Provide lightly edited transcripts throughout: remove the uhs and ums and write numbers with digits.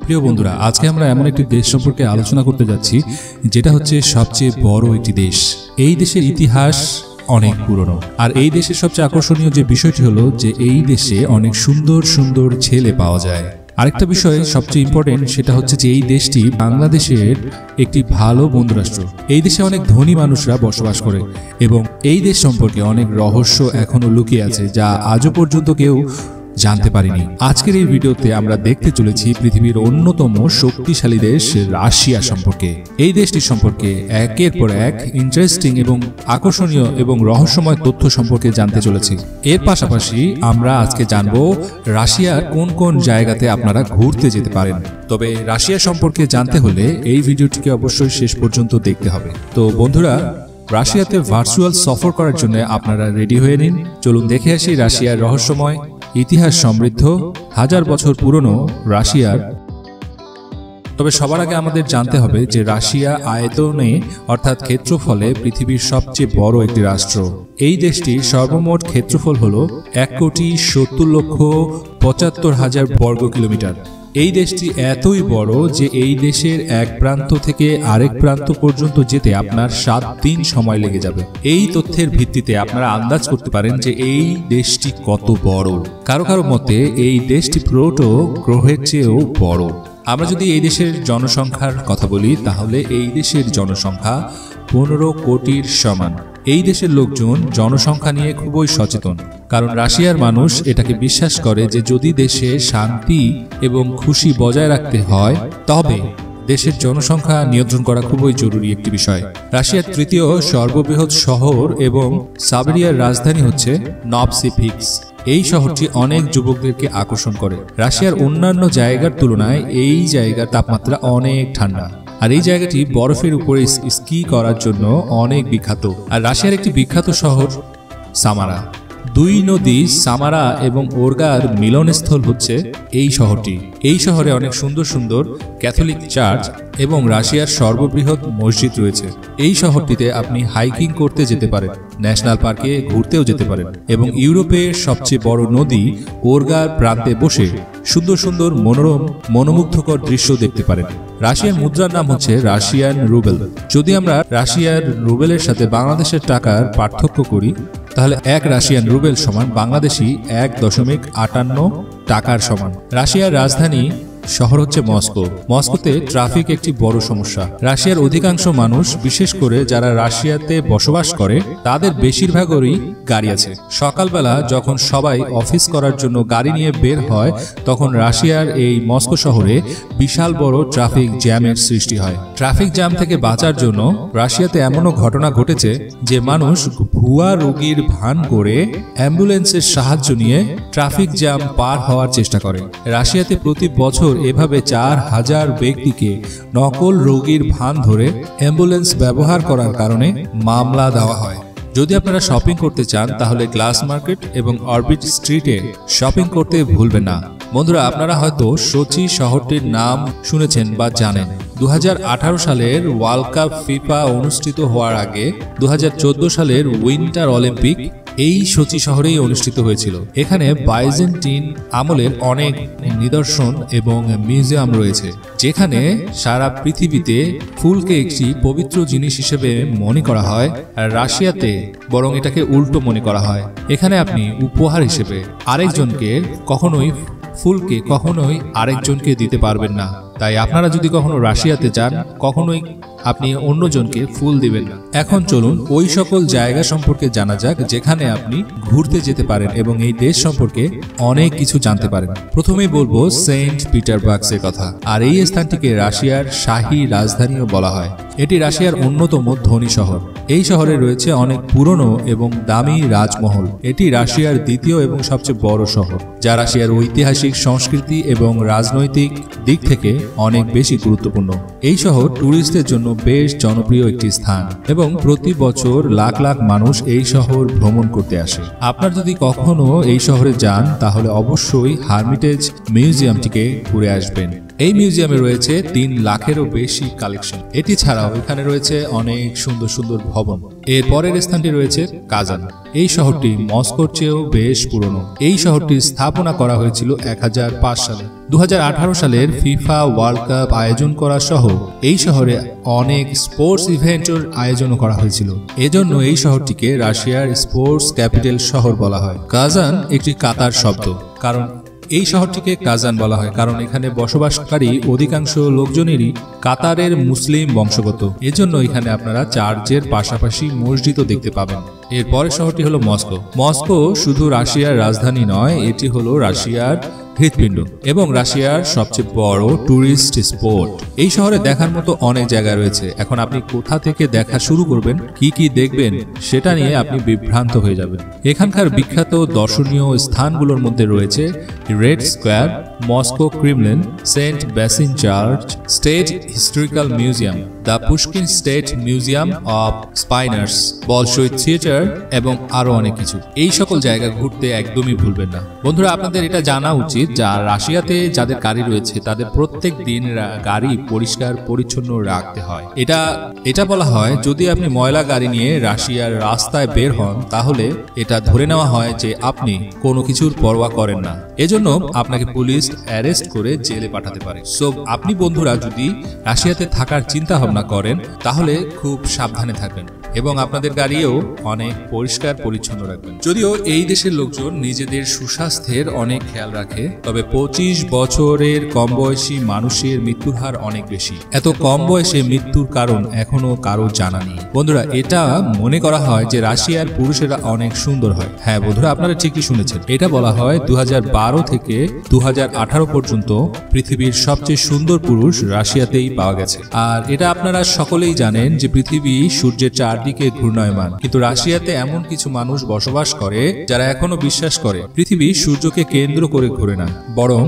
প্রিয় বন্ধুরা, আজকে আমরা এমন একটি দেশ সম্পর্কে আলোচনা করতে যাচ্ছি যেটা হচ্ছে সবচেয়ে বড় একটি দেশ। এই দেশের ইতিহাস অনেক পুরনো, আর এই দেশের সবচেয়ে আকর্ষণীয় যে বিষয়টি হলো যে এই দেশে অনেক সুন্দর সুন্দর ছেলে পাওয়া যায়। আরেকটা বিষয় সবচেয়ে ইম্পর্টেন্ট, সেটা হচ্ছে যে এই দেশটি বাংলাদেশের একটি ভালো বন্ধুরাষ্ট্র। এই দেশে অনেক ধনী মানুষরা বসবাস করে এবং এই দেশ সম্পর্কে অনেক রহস্য এখনো লুকিয়ে আছে যা আজও পর্যন্ত কেউ জানতে পারিনি। আজকের এই ভিডিওতে আমরা দেখতে চলেছি পৃথিবীর অন্যতম শক্তিশালী দেশ রাশিয়া সম্পর্কে। এই দেশটি সম্পর্কে একের পর এক ইন্টারেস্টিং এবং আকর্ষণীয় এবং রহস্যময় তথ্য সম্পর্কে জানতে চলেছি। এর পাশাপাশি আমরা আজকে জানবো রাশিয়ার কোন কোন জায়গাতে আপনারা ঘুরতে যেতে পারেন। তবে রাশিয়া সম্পর্কে জানতে হলে এই ভিডিওটিকে অবশ্যই শেষ পর্যন্ত দেখতে হবে। তো বন্ধুরা, রাশিয়াতে ভার্চুয়াল সফর করার জন্য আপনারা রেডি হয়ে নিন। চলুন দেখে আসি রাশিয়ার রহস্যময়, ইতিহাস সমৃদ্ধ, হাজার বছর পুরনো রাশিয়ার। তবে সবার আগে আমাদের জানতে হবে যে রাশিয়া আয়তনে অর্থাৎ ক্ষেত্রফলে পৃথিবীর সবচেয়ে বড় একটি রাষ্ট্র। এই দেশটির সর্বমোট ক্ষেত্রফল হল 1,70,75,000 বর্গ কিলোমিটার। এই দেশটি এতই বড় যে এই দেশের এক প্রান্ত থেকে আরেক প্রান্ত পর্যন্ত যেতে আপনার 7 দিন সময় লেগে যাবে। এই তথ্যের ভিত্তিতে আপনারা আন্দাজ করতে পারেন যে এই দেশটি কত বড়। কারো কারো মতে এই দেশটি প্লুটো গ্রহের চেয়েও বড়। আমরা যদি এই দেশের জনসংখ্যার কথা বলি তাহলে এই দেশের জনসংখ্যা 15 কোটির সমান। এই দেশের লোকজন জনসংখ্যা নিয়ে খুবই সচেতন, কারণ রাশিয়ার মানুষ এটাকে বিশ্বাস করে যে যদি দেশে শান্তি এবং খুশি বজায় রাখতে হয় তবে দেশের জনসংখ্যা নিয়ন্ত্রণ করা খুবই জরুরি একটি বিষয়। রাশিয়ার তৃতীয় সর্ববৃহৎ শহর এবং সাইবেরিয়ার রাজধানী হচ্ছে নভসিবির্স্ক। এই শহরটি অনেক যুবকদেরকে আকর্ষণ করে। রাশিয়ার অন্যান্য জায়গার তুলনায় এই জায়গার তাপমাত্রা অনেক ঠান্ডা, আর এই জায়গাটি বরফের উপরে স্কি করার জন্য অনেক বিখ্যাত। আর রাশিয়ার একটি বিখ্যাত শহর সামারা। দুই নদী সামারা এবং ওরগার মিলনস্থল হচ্ছে এই শহরটি। এই শহরে অনেক সুন্দর সুন্দর ক্যাথলিক চার্চ এবং রাশিয়ার সর্ববৃহৎ মসজিদ রয়েছে। এই শহরটিতে আপনি হাইকিং করতে যেতে পারেন, ন্যাশনাল পার্কে ঘুরতেও যেতে পারেন এবং ইউরোপের সবচেয়ে বড় নদী ওরগার প্রান্তে বসে সুন্দর সুন্দর মনোরম মনোমুগ্ধকর দৃশ্য দেখতে পারেন। রাশিয়ার মুদ্রার নাম হচ্ছে রাশিয়ান রুবেল। যদি আমরা রাশিয়ার রুবেলের সাথে বাংলাদেশের টাকার পার্থক্য করি তাহলে এক রাশিয়ান রুবেল সমান বাংলাদেশি 1.58 টাকার সমান। রাশিয়ার রাজধানী শহর হচ্ছে মস্কো। মস্কোতে ট্রাফিক একটি বড় সমস্যা। রাশিয়ার অধিকাংশ মানুষ, বিশেষ করে যারা রাশিয়াতে বসবাস করে, তাদের বেশিরভাগেরই গাড়ি আছে। সকালবেলা যখন সবাই অফিস করার জন্য গাড়ি নিয়ে বের হয় তখন রাশিয়ার এই মস্কো শহরে বিশাল বড় ট্রাফিক জ্যামের সৃষ্টি হয়। ট্রাফিক জ্যাম থেকে বাঁচার জন্য রাশিয়াতে এমনও ঘটনা ঘটেছে যে মানুষ ভুয়া রোগীর ভান করে অ্যাম্বুলেন্সের সাহায্য নিয়ে ট্রাফিক জ্যাম পার হওয়ার চেষ্টা করে। রাশিয়াতে প্রতি বছর এভাবে 4000 ব্যক্তিকে নকল রোগীর ভান ধরে অ্যাম্বুলেন্স ব্যবহার করার কারণে মামলা দেওয়া হয়। যদি আপনারা শপিং করতে চান তাহলে গ্লাস মার্কেট এবং অরবিট স্ট্রিটে শপিং করতে ভুলবেন না। বন্ধুরা, আপনারা হয়তো সোচি শহরটির নাম শুনেছেন বা জানেন। 2018 সালের ওয়ার্ল্ড কাপ ফিফা অনুষ্ঠিত হওয়ার আগে 2014 সালের উইন্টার অলিম্পিক এই সোচি শহরেই অনুষ্ঠিত হয়েছিল। এখানে বাইজেন্টিন আমলের অনেক নিদর্শন এবং মিউজিয়াম রয়েছে, যেখানে সারা পৃথিবীতে ফুলকে একটি পবিত্র জিনিস হিসেবে মনে করা হয়, আর রাশিয়াতে বরং এটাকে উল্টো মনে করা হয়। এখানে আপনি উপহার হিসেবে আরেকজনকে কখনোই আরেকজনকে দিতে পারবেন না। তাই আপনারা যদি কখনো রাশিয়াতে যান কখনোই আপনি অন্যজনকে ফুল দিবেন না। এখন চলুন ওই সকল জায়গা সম্পর্কে জানা যাক যেখানে আপনি ঘুরতে যেতে পারেন এবং এই দেশ সম্পর্কে অনেক কিছু জানতে পারেন। প্রথমেই বলবো সেন্ট পিটারবার্গের কথা। আর এই স্থানটিকে রাশিয়ার শাহী রাজধানীও বলা হয়। এটি রাশিয়ার অন্যতম ধনী শহর। এই শহরে রয়েছে অনেক পুরনো এবং দামি রাজমহল। এটি রাশিয়ার দ্বিতীয় এবং সবচেয়ে বড় শহর, যা রাশিয়ার ঐতিহাসিক, সংস্কৃতি এবং রাজনৈতিক দিক থেকে অনেক বেশি গুরুত্বপূর্ণ। এই শহর টুরিস্টদের জন্য বেশ জনপ্রিয় একটি স্থান এবং প্রতি বছর লাখ লাখ মানুষ এই শহর ভ্রমণ করতে আসে। আপনার যদি কখনো এই শহরে যান তাহলে অবশ্যই হার্মিটেজ মিউজিয়ামটিকে ঘুরে আসবেন। এই মিউজিয়ামে রয়েছে 3 লাখেরও বেশি কালেকশন। এটি ছাড়াও এখানে রয়েছে অনেক সুন্দর সুন্দর ভবন। এর পরের স্থানটি রয়েছে কাজান। এই শহরটি মস্কোর চেয়েও বেশ পুরনো। এই শহরটির স্থাপনা করা হয়েছিল 1005 সালে। 2018 সালের ফিফা ওয়ার্ল্ড কাপ আয়োজন করা সহ এই শহরে অনেক স্পোর্টস ইভেন্টের আয়োজনও করা হয়েছিল। এজন্য এই শহরটিকে রাশিয়ার স্পোর্টস ক্যাপিটাল শহর বলা হয়। কাজান একটি কাতার শব্দ, কারণ এই শহরটিকে কাজান বলা হয় কারণ এখানে বসবাসকারী অধিকাংশ লোকজনেরই কাতারের মুসলিম বংশগত। এজন্য এখানে আপনারা চার্চের পাশাপাশি মসজিদও দেখতে পাবেন। এরপরের শহরটি হলো মস্কো। মস্কো শুধু রাশিয়ার রাজধানী নয়, এটি হলো রাশিয়ার হৃৎপিণ্ড এবং রাশিয়ার সবচেয়ে বড় ট্যুরিস্ট স্পট। এই শহরে দেখার মতো অনেক জায়গা রয়েছে। এখন আপনি কোথা থেকে দেখা শুরু করবেন, কি কি দেখবেন সেটা নিয়ে আপনি বিভ্রান্ত হয়ে যাবেন। এখানকার বিখ্যাত দর্শনীয় স্থানগুলোর মধ্যে রয়েছে Red Square, Moscow Kremlin, Saint Basil Church, State Historical Museum, the Pushkin State Museum of স্পাইনার্স, বলশয় থিয়েটার এবং আরো অনেক কিছু। এই সকল জায়গা ঘুরতে একদমই ভুলবেন না। বন্ধুরা, আপনাদের এটা জানা উচিত যা রাশিয়াতে যাদের গাড়ি রয়েছে তাদের প্রত্যেক দিন গাড়ি পরিষ্কার পরিচ্ছন্ন রাখতে হয়। এটা বলা হয় যদি আপনি ময়লা গাড়ি নিয়ে রাশিয়ার রাস্তায় বের হন তাহলে এটা ধরে নেওয়া হয় যে আপনি কোনো কিছুর পরোয়া করেন না। এজন্য আপনাকে পুলিশ অ্যারেস্ট করে জেলে পাঠাতে পারে। সো আপনি বন্ধুরা যদি রাশিয়াতে থাকার চিন্তা ভাবনা করেন তাহলে খুব সাবধানে থাকবেন এবং আপনাদের গাড়িও অনেক পরিষ্কার পরিচ্ছন্ন রাখবেন। যদিও এই দেশের লোকজন নিজেদের সুস্বাস্থ্যের অনেক খেয়াল রাখে, তবে 25 বছরের কম বয়সী মানুষের মৃত্যুর হার অনেক বেশি। এত কম বয়সে মৃত্যুর কারণ এখনো কারো জানা নেই। বন্ধুরা, এটা মনে করা হয় যে রাশিয়ার পুরুষেরা অনেক সুন্দর হয়। হ্যাঁ বন্ধুরা, আপনারা ঠিকই শুনেছেন। এটা বলা হয় 2012 থেকে 2018 পর্যন্ত পৃথিবীর সবচেয়ে সুন্দর পুরুষ রাশিয়াতেই পাওয়া গেছে। আর এটা আপনারা সকলেই জানেন যে পৃথিবী সূর্যের চারদিকে ঘূর্ণায়মান, কিন্তু রাশিয়াতে এমন কিছু মানুষ বসবাস করে যারা এখনো বিশ্বাস করে পৃথিবী সূর্যকে কেন্দ্র করে ঘোরে না, বরং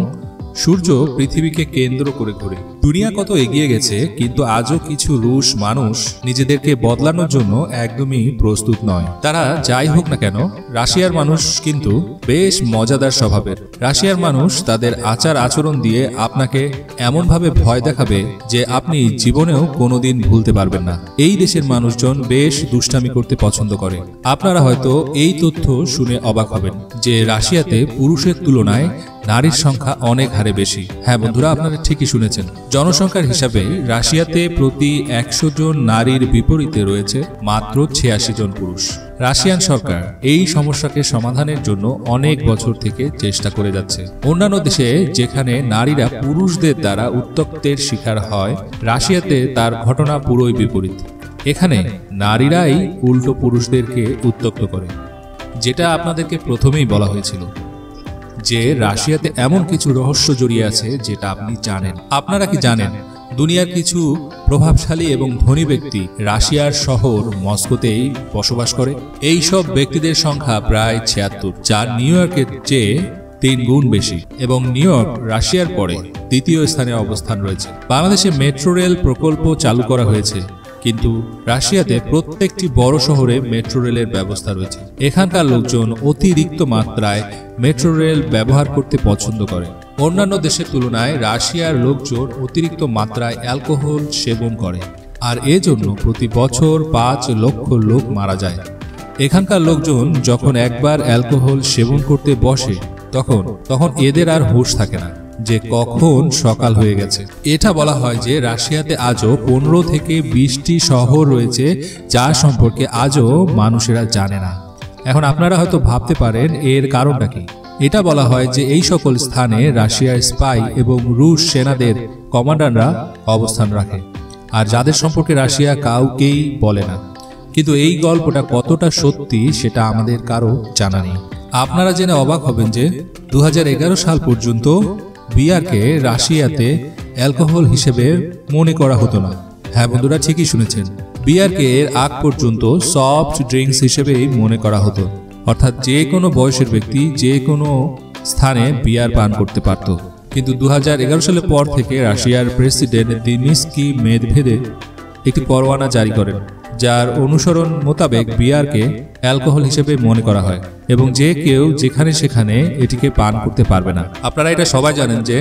সূর্য পৃথিবীকে কেন্দ্র করে ঘোরে। দুনিয়া কত এগিয়ে গেছে, কিন্তু আজও কিছু রুশ মানুষ নিজেদেরকে বদলানোর জন্য একদমই প্রস্তুত নয়। তারা যাই হোক না কেন, রাশিয়ার মানুষ কিন্তু বেশ মজাদার স্বভাবের। রাশিয়ার মানুষ তাদের আচার আচরণ দিয়ে আপনাকে এমনভাবে ভয় দেখাবে যে আপনি জীবনেও কোনোদিন ভুলতে পারবেন না। এই দেশের মানুষজন বেশ দুষ্টামি করতে পছন্দ করে। আপনারা হয়তো এই তথ্য শুনে অবাক হবেন যে রাশিয়াতে পুরুষের তুলনায় নারীর সংখ্যা অনেক হারে বেশি। হ্যাঁ বন্ধুরা, আপনারা ঠিকই শুনেছেন। জনসংখ্যার হিসাবে রাশিয়াতে প্রতি 100 জন নারীর বিপরীতে রয়েছে মাত্র 86 জন পুরুষ। রাশিয়ান সরকার এই সমস্যাকে সমাধানের জন্য অনেক বছর থেকে চেষ্টা করে যাচ্ছে। অন্যান্য দেশে যেখানে নারীরা পুরুষদের দ্বারা উত্ত্যক্তের শিকার হয়, রাশিয়াতে তার ঘটনা পুরোই বিপরীত। এখানে নারীরাই উল্টো পুরুষদেরকে উত্ত্যক্ত করে, যেটা আপনাদেরকে প্রথমেই বলা হয়েছিল যে রাশিয়াতে এমন কিছু রহস্য জড়িয়ে আছে যেটা আপনি জানেন। আপনারা কি জানেন দুনিয়ার কিছু প্রভাবশালী এবং ধনী ব্যক্তি রাশিয়ার শহর মস্কোতেই বসবাস করে? এই সব ব্যক্তিদের সংখ্যা প্রায় 76, যা নিউ ইয়র্কের চেয়ে 3 গুণ বেশি, এবং নিউ ইয়র্ক রাশিয়ার পরে দ্বিতীয় স্থানে অবস্থান রয়েছে। বাংলাদেশে মেট্রো রেল প্রকল্প চালু করা হয়েছে, কিন্তু রাশিয়াতে প্রত্যেকটি বড় শহরে মেট্রো রেলের ব্যবস্থা রয়েছে। এখানকার লোকজন অতিরিক্ত মাত্রায় মেট্রো রেল ব্যবহার করতে পছন্দ করে। অন্যান্য দেশের তুলনায় রাশিয়ার লোকজন অতিরিক্ত মাত্রায় অ্যালকোহল সেবন করে, আর এজন্য প্রতি বছর 5 লক্ষ লোক মারা যায়। এখানকার লোকজন যখন একবার অ্যালকোহল সেবন করতে বসে তখন এদের আর হুঁশ থাকে না যে কখন সকাল হয়ে গেছে। এটা বলা হয় যে রাশিয়াতে আজও 15 থেকে 20টি শহর রয়েছে যা সম্পর্কে আজও মানুষেরা জানে না। এখন আপনারা হয়তো ভাবতে পারেন এর কারণটা কি। এটা বলা হয় যে এই সকল স্থানে রাশিয়ার স্পাই এবং রুশ সেনাদের কমান্ডাররা অবস্থান রাখে, আর যাদের সম্পর্কে রাশিয়া কাউকেই বলে না। কিন্তু এই গল্পটা কতটা সত্যি সেটা আমাদের কারো জানা নেই। আপনারা জেনে অবাক হবেন যে 2011 সাল পর্যন্ত বিয়ারকে রাশিয়াতে অ্যালকোহল হিসেবে মনে করা হতো না। হ্যাঁ বন্ধুরা, ঠিকই শুনেছেন। বিয়ারকে এর আগ পর্যন্ত সফট ড্রিঙ্কস হিসেবেই মনে করা হতো, অর্থাৎ যে কোনো বয়সের ব্যক্তি যে কোনো স্থানে বিয়ার পান করতে পারত। কিন্তু 2011 সালের পর থেকে রাশিয়ার প্রেসিডেন্ট দিমিত্রি মেদভেদেভ একটি পরোয়ানা জারি করেন, যার অনুসরণ মোতাবেক বিয়ারকে অ্যালকোহল হিসেবে মনে করা হয় এবং যে কেউ যেখানে সেখানে এটিকে পান করতে পারবে না। আপনারা এটা সবাই জানেন যে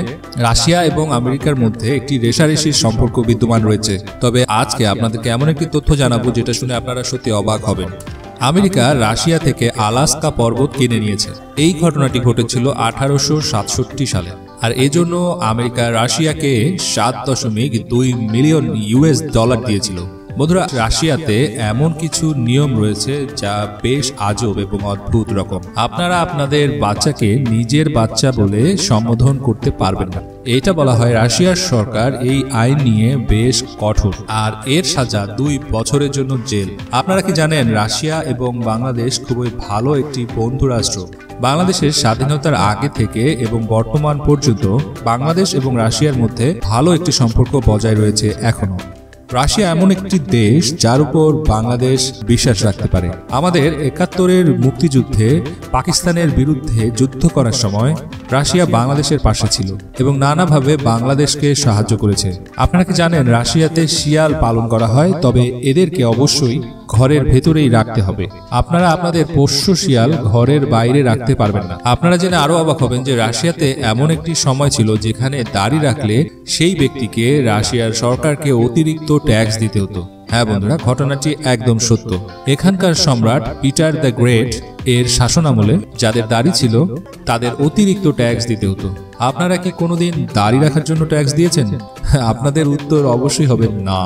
রাশিয়া এবং আমেরিকার মধ্যে একটি রেষারেষির সম্পর্ক বিদ্যমান রয়েছে। তবে আজকে আপনাদেরকে এমন একটি তথ্য জানাবো যেটা শুনে আপনারা সত্যি অবাক হবেন। আমেরিকা রাশিয়া থেকে আলাস্কা পর্বত কিনে নিয়েছে। এই ঘটনাটি ঘটেছিল 1867 সালে, আর এজন্য আমেরিকা রাশিয়াকে $7.2 মিলিয়ন দিয়েছিল। বন্ধুরা, রাশিয়াতে এমন কিছু নিয়ম রয়েছে যা বেশ আজব এবং অদ্ভুত রকম। আপনারা আপনাদের বাচ্চাকে নিজের বাচ্চা বলে সম্বোধন করতে পারবেন না। এটা বলা হয় রাশিয়ার সরকার এই আইন নিয়ে বেশ কঠোর, আর এর সাজা 2 বছরের জন্য জেল। আপনারা কি জানেন রাশিয়া এবং বাংলাদেশ খুবই ভালো একটি বন্ধু রাষ্ট্র। বাংলাদেশের স্বাধীনতার আগে থেকে এবং বর্তমান পর্যন্ত বাংলাদেশ এবং রাশিয়ার মধ্যে ভালো একটি সম্পর্ক বজায় রয়েছে এখনো। রাশিয়া এমন একটি দেশ যার উপর বাংলাদেশ বিশ্বাস রাখতে পারে। আমাদের 71-এর মুক্তিযুদ্ধে পাকিস্তানের বিরুদ্ধে যুদ্ধ করার সময় রাশিয়া বাংলাদেশের পাশে ছিল এবং নানাভাবে বাংলাদেশকে সাহায্য করেছে। আপনারা কি জানেন রাশিয়াতে শিয়াল পালন করা হয়, তবে এদেরকে অবশ্যই ঘরের ভেতরেই রাখতে হবে। আপনারা আপনাদের পোষ্য শিয়াল ঘরের বাইরে রাখতে পারবেন না। আপনারা জেনে আরো অবাক হবেন যে রাশিয়াতে এমন একটি সময় ছিল যেখানে দাড়ি রাখলে সেই ব্যক্তিকে রাশিয়ার সরকারকে অতিরিক্ত ট্যাক্স দিতে হতো। হ্যাঁ বন্ধুরা, ঘটনাটি একদম সত্য। এখানকার সম্রাট পিটার দ্য গ্রেট এর শাসনামলে যাদের দাড়ি ছিল তাদের অতিরিক্ত ট্যাক্স দিতে হতো। আপনারা কি কোনোদিন দাড়ি রাখার জন্য ট্যাক্স দিয়েছেন? আপনাদের উত্তর অবশ্যই হবে না।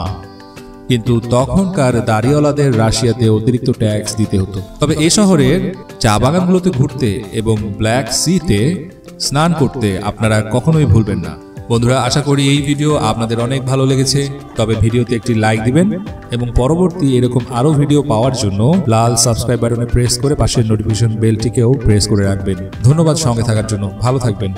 কিন্তু তখনকার দাড়িওয়ালাদের রাশিয়াতে অতিরিক্ত ট্যাক্স দিতে হতো। তবে এই শহরের চা বাগানগুলোতে ঘুরতে এবং ব্ল্যাক সিতে স্নান করতে আপনারা কখনোই ভুলবেন না। বন্ধুরা, আশা করি এই ভিডিও আপনাদের অনেক ভালো লেগেছে। তবে ভিডিওতে একটি লাইক দিবেন এবং পরবর্তী এরকম আরো ভিডিও পাওয়ার জন্য লাল সাবস্ক্রাইব বাটনে প্রেস করে পাশের নোটিফিকেশন বেলটিকেও প্রেস করে রাখবেন। ধন্যবাদ সঙ্গে থাকার জন্য। ভালো থাকবেন।